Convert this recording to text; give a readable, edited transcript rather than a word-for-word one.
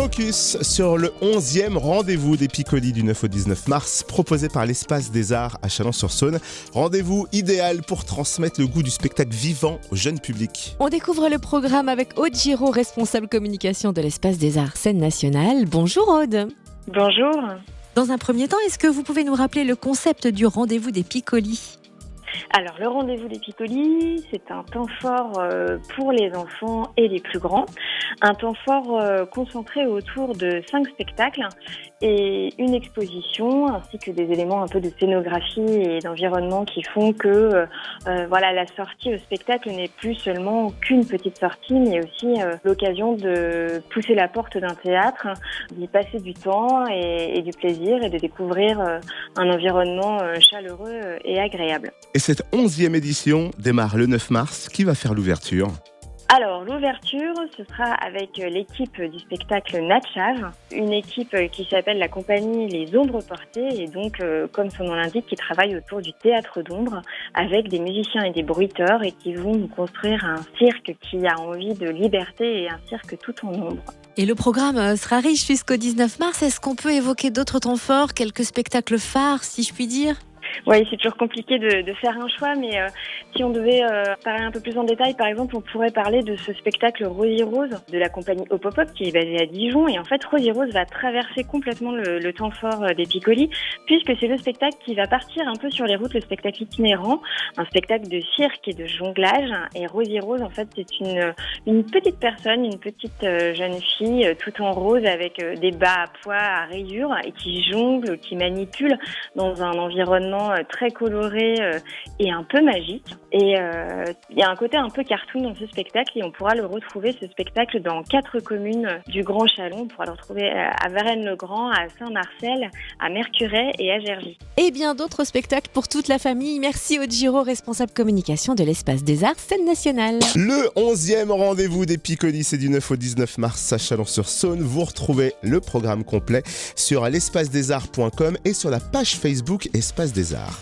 Focus sur le 11e rendez-vous des Picolis du 9 au 19 mars proposé par l'Espace des Arts à Chalon-sur-Saône. Rendez-vous idéal pour transmettre le goût du spectacle vivant au jeune public. On découvre le programme avec Aude Giraud, responsable communication de l'Espace des Arts Scène Nationale. Bonjour Aude. Bonjour. Dans un premier temps, est-ce que vous pouvez nous rappeler le concept du rendez-vous des Picolis ? Alors, le rendez-vous des Picolis, c'est un temps fort pour les enfants et les plus grands. Un temps fort concentré autour de 5 spectacles et une exposition, ainsi que des éléments un peu de scénographie et d'environnement qui font que la sortie au spectacle n'est plus seulement qu'une petite sortie, mais aussi l'occasion de pousser la porte d'un théâtre, d'y passer du temps et du plaisir et de découvrir un environnement chaleureux et agréable. Et cette 11e édition démarre le 9 mars. Qui va faire l'ouverture ? Alors, l'ouverture, ce sera avec l'équipe du spectacle Natchav, une équipe qui s'appelle la compagnie Les Ombres Portées et donc, comme son nom l'indique, qui travaille autour du théâtre d'ombre avec des musiciens et des bruiteurs et qui vont nous construire un cirque qui a envie de liberté et un cirque tout en ombre. Et le programme sera riche jusqu'au 19 mars. Est-ce qu'on peut évoquer d'autres temps forts, quelques spectacles phares, si je puis dire ? Oui, c'est toujours compliqué de faire un choix, mais si on devait parler un peu plus en détail, par exemple, on pourrait parler de ce spectacle Rosie Rose de la compagnie Hop Hop Hop qui est basée à Dijon. Et en fait, Rosie Rose va traverser complètement le temps fort des Picolis, puisque c'est le spectacle qui va partir un peu sur les routes, le spectacle itinérant, un spectacle de cirque et de jonglage. Et Rosie Rose, en fait, c'est une petite personne, une petite jeune fille, tout en rose avec des bas à pois à rayures et qui jongle, qui manipule dans un environnement très coloré et un peu magique. Et il y a un côté un peu cartoon dans ce spectacle et on pourra le retrouver, ce spectacle, dans 4 communes du Grand Chalon. On pourra le retrouver à Varennes-le-Grand, à Saint-Marcel, à Mercurey et à Gergy. Et bien d'autres spectacles pour toute la famille. Merci Aude Giraud, responsable communication de l'Espace des Arts Scène Nationale. Le 11e rendez-vous des Picolis, c'est du 9 au 19 mars à Chalon-sur-Saône. Vous retrouvez le programme complet sur l'espacedesarts.com et sur la page Facebook Espace des Arts.